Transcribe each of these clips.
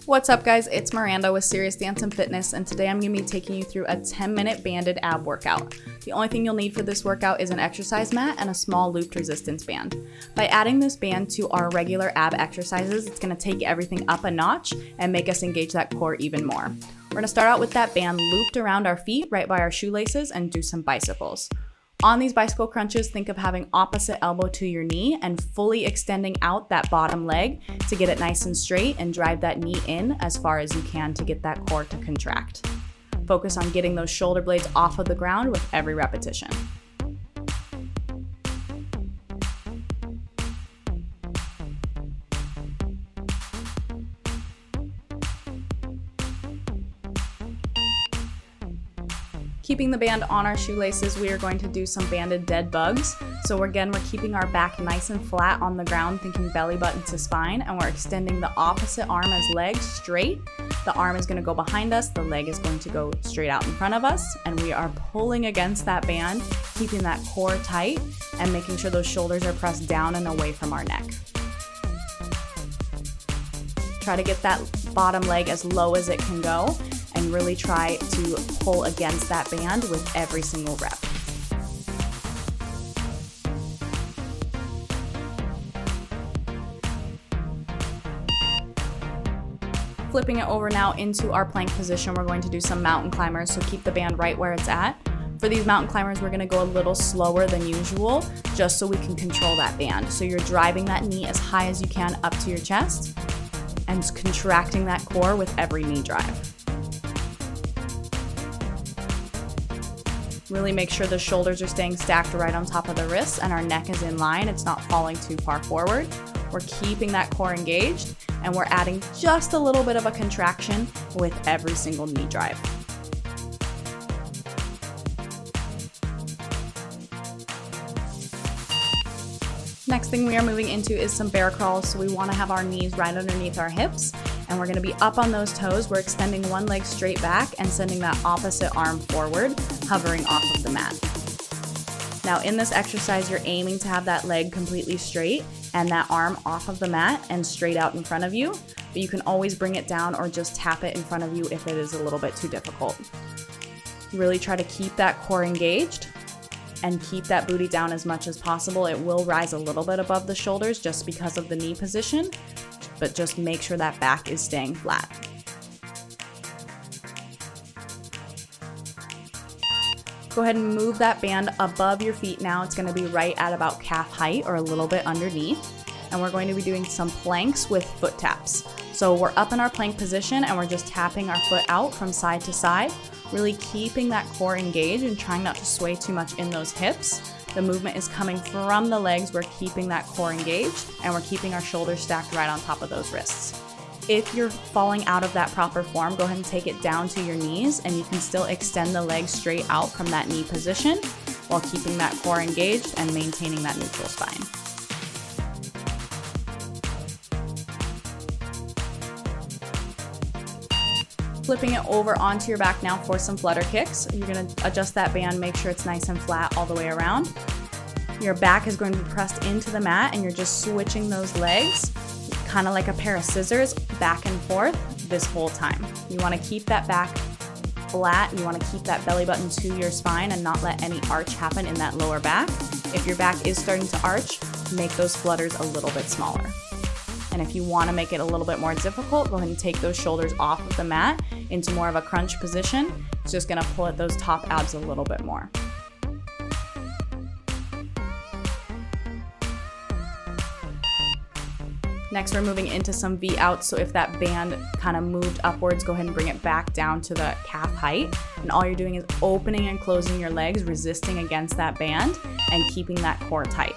What's up guys, it's Miranda with Serious Dance and Fitness, and today I'm going to be taking you through a 10-minute banded ab workout. The only thing you'll need for this workout is an exercise mat and a small looped resistance band. By adding this band to our regular ab exercises, it's going to take everything up a notch and make us engage that core even more. We're going to start out with that band looped around our feet right by our shoelaces and do some bicycles. On these bicycle crunches, think of having opposite elbow to your knee and fully extending out that bottom leg to get it nice and straight and drive that knee in as far as you can to get that core to contract. Focus on getting those shoulder blades off of the ground with every repetition. Keeping the band on our shoelaces, we are going to do some banded dead bugs. So again, we're keeping our back nice and flat on the ground, thinking belly button to spine, and we're extending the opposite arm as leg straight. The arm is going to go behind us, the leg is going to go straight out in front of us, and we are pulling against that band, keeping that core tight and making sure those shoulders are pressed down and away from our neck. Try to get that bottom leg as low as it can go, and really try to pull against that band with every single rep. Flipping it over now into our plank position, we're going to do some mountain climbers, so keep the band right where it's at. For these mountain climbers, we're gonna go a little slower than usual, just so we can control that band. So you're driving that knee as high as you can up to your chest and contracting that core with every knee drive. Really make sure the shoulders are staying stacked right on top of the wrists and our neck is in line. It's not falling too far forward. We're keeping that core engaged and we're adding just a little bit of a contraction with every single knee drive. Next thing we are moving into is some bear crawls. So we want to have our knees right underneath our hips and we're going to be up on those toes. We're extending one leg straight back and sending that opposite arm forward, hovering off of the mat. Now in this exercise, you're aiming to have that leg completely straight and that arm off of the mat and straight out in front of you, but you can always bring it down or just tap it in front of you if it is a little bit too difficult. Really try to keep that core engaged and keep that booty down as much as possible. It will rise a little bit above the shoulders just because of the knee position, but just make sure that back is staying flat. Go ahead and move that band above your feet now. It's gonna be right at about calf height or a little bit underneath. And we're going to be doing some planks with foot taps. So we're up in our plank position and we're just tapping our foot out from side to side, really keeping that core engaged and trying not to sway too much in those hips. The movement is coming from the legs. We're keeping that core engaged and we're keeping our shoulders stacked right on top of those wrists. If you're falling out of that proper form, go ahead and take it down to your knees and you can still extend the legs straight out from that knee position while keeping that core engaged and maintaining that neutral spine. Flipping it over onto your back now for some flutter kicks. You're gonna adjust that band, make sure it's nice and flat all the way around. Your back is going to be pressed into the mat and you're just switching those legs, kind of like a pair of scissors, back and forth this whole time. You wanna keep that back flat, you wanna keep that belly button to your spine and not let any arch happen in that lower back. If your back is starting to arch, make those flutters a little bit smaller. And if you want to make it a little bit more difficult, go ahead and take those shoulders off of the mat into more of a crunch position. It's just going to pull at those top abs a little bit more. Next, we're moving into some V outs. So if that band kind of moved upwards, go ahead and bring it back down to the calf height. And all you're doing is opening and closing your legs, resisting against that band and keeping that core tight.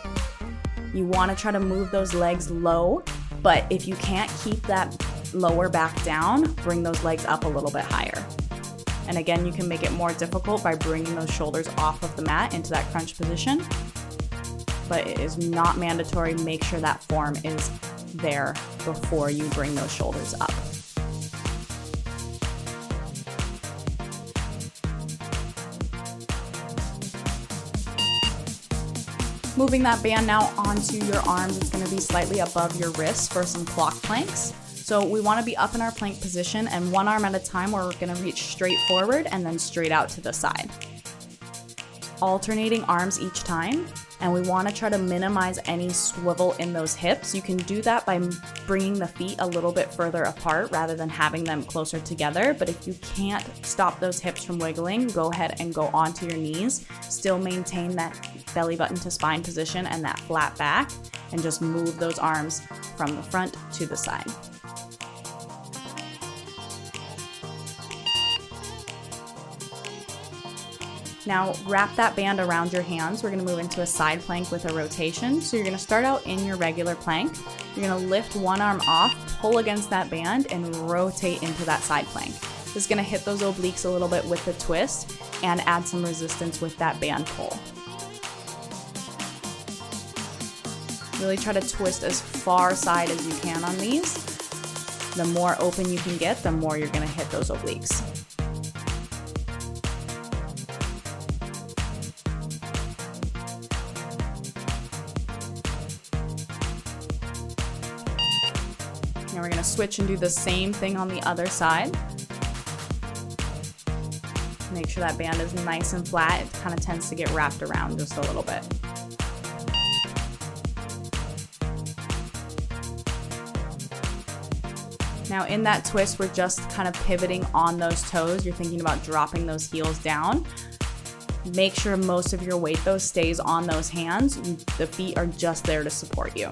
You want to try to move those legs low, but if you can't keep that lower back down, bring those legs up a little bit higher. And again, you can make it more difficult by bringing those shoulders off of the mat into that crunch position, but it is not mandatory. Make sure that form is there before you bring those shoulders up. Moving that band now onto your arms, it's going to be slightly above your wrists for some clock planks. So we want to be up in our plank position, and one arm at a time where we're going to reach straight forward and then straight out to the side. Alternating arms each time, and we want to try to minimize any swivel in those hips. You can do that by bringing the feet a little bit further apart rather than having them closer together. But if you can't stop those hips from wiggling, go ahead and go onto your knees. Still maintain that belly button to spine position and that flat back, and just move those arms from the front to the side. Now wrap that band around your hands. We're gonna move into a side plank with a rotation. So you're gonna start out in your regular plank. You're gonna lift one arm off, pull against that band, and rotate into that side plank. This is gonna hit those obliques a little bit with the twist and add some resistance with that band pull. Really try to twist as far side as you can on these. The more open you can get, the more you're gonna hit those obliques. Now we're gonna switch and do the same thing on the other side. Make sure that band is nice and flat. It kind of tends to get wrapped around just a little bit. Now in that twist, we're just kind of pivoting on those toes. You're thinking about dropping those heels down. Make sure most of your weight though stays on those hands. The feet are just there to support you.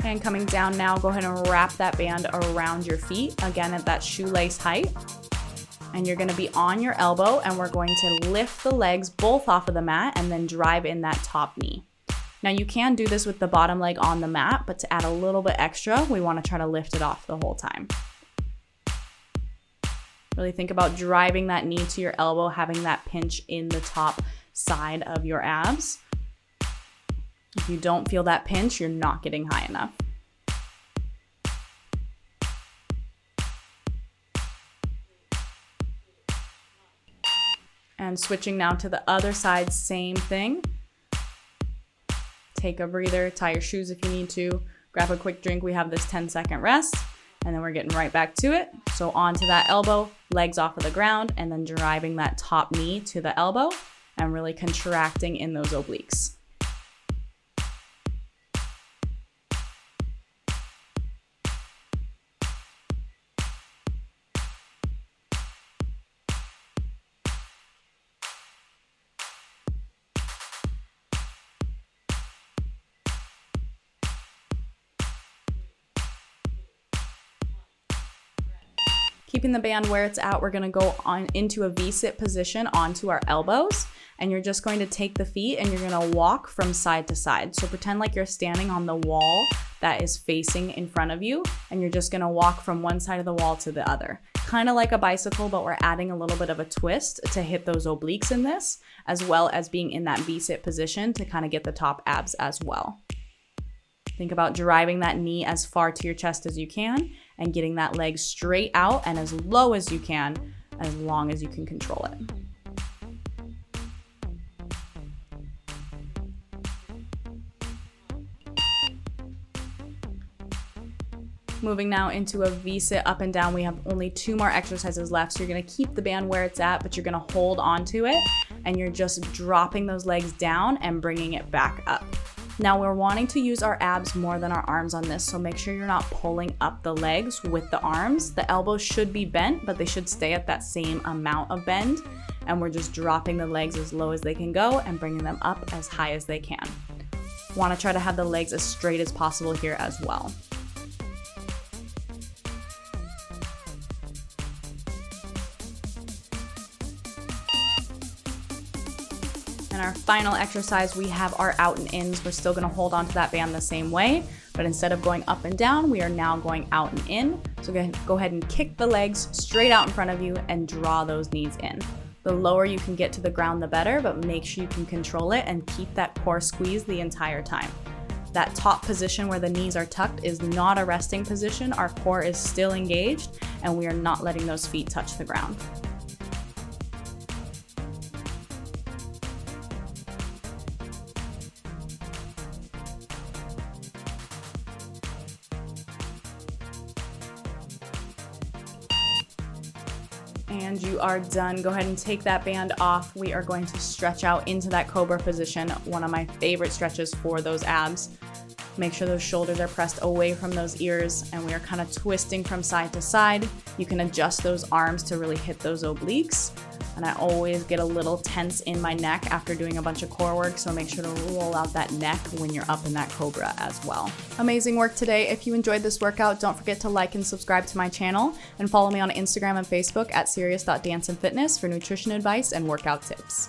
And coming down now, go ahead and wrap that band around your feet, again at that shoelace height. And you're gonna be on your elbow, and we're going to lift the legs both off of the mat and then drive in that top knee. Now you can do this with the bottom leg on the mat, but to add a little bit extra, we wanna try to lift it off the whole time. Really think about driving that knee to your elbow, having that pinch in the top side of your abs. If you don't feel that pinch, you're not getting high enough. And switching now to the other side, same thing. Take a breather, tie your shoes if you need to, grab a quick drink. We have this 10-second rest, and then we're getting right back to it. So onto that elbow, legs off of the ground, and then driving that top knee to the elbow and really contracting in those obliques. Keeping the band where it's at, we're gonna go on into a V-sit position onto our elbows, and you're just going to take the feet and you're gonna walk from side to side. So pretend like you're standing on the wall that is facing in front of you, and you're just gonna walk from one side of the wall to the other. Kind of like a bicycle, but we're adding a little bit of a twist to hit those obliques in this, as well as being in that V-sit position to kind of get the top abs as well. Think about driving that knee as far to your chest as you can and getting that leg straight out and as low as you can, as long as you can control it. Moving now into a V-sit up and down. We have only 2 more exercises left, so you're gonna keep the band where it's at, but you're gonna hold onto it, and you're just dropping those legs down and bringing it back up. Now we're wanting to use our abs more than our arms on this, so make sure you're not pulling up the legs with the arms. The elbows should be bent, but they should stay at that same amount of bend, and we're just dropping the legs as low as they can go and bringing them up as high as they can. Want to try to have the legs as straight as possible here as well. And our final exercise, we have our out and ins. We're still gonna hold onto that band the same way, but instead of going up and down, we are now going out and in. So go ahead and kick the legs straight out in front of you and draw those knees in. The lower you can get to the ground, the better, but make sure you can control it and keep that core squeeze the entire time. That top position where the knees are tucked is not a resting position. Our core is still engaged, and we are not letting those feet touch the ground. And you are done. Go ahead and take that band off. We are going to stretch out into that cobra position, one of my favorite stretches for those abs. Make sure those shoulders are pressed away from those ears, and we are kind of twisting from side to side. You can adjust those arms to really hit those obliques. And I always get a little tense in my neck after doing a bunch of core work, so make sure to roll out that neck when you're up in that cobra as well. Amazing work today. If you enjoyed this workout, don't forget to like and subscribe to my channel, and follow me on Instagram and Facebook at serious.danceandfitness for nutrition advice and workout tips.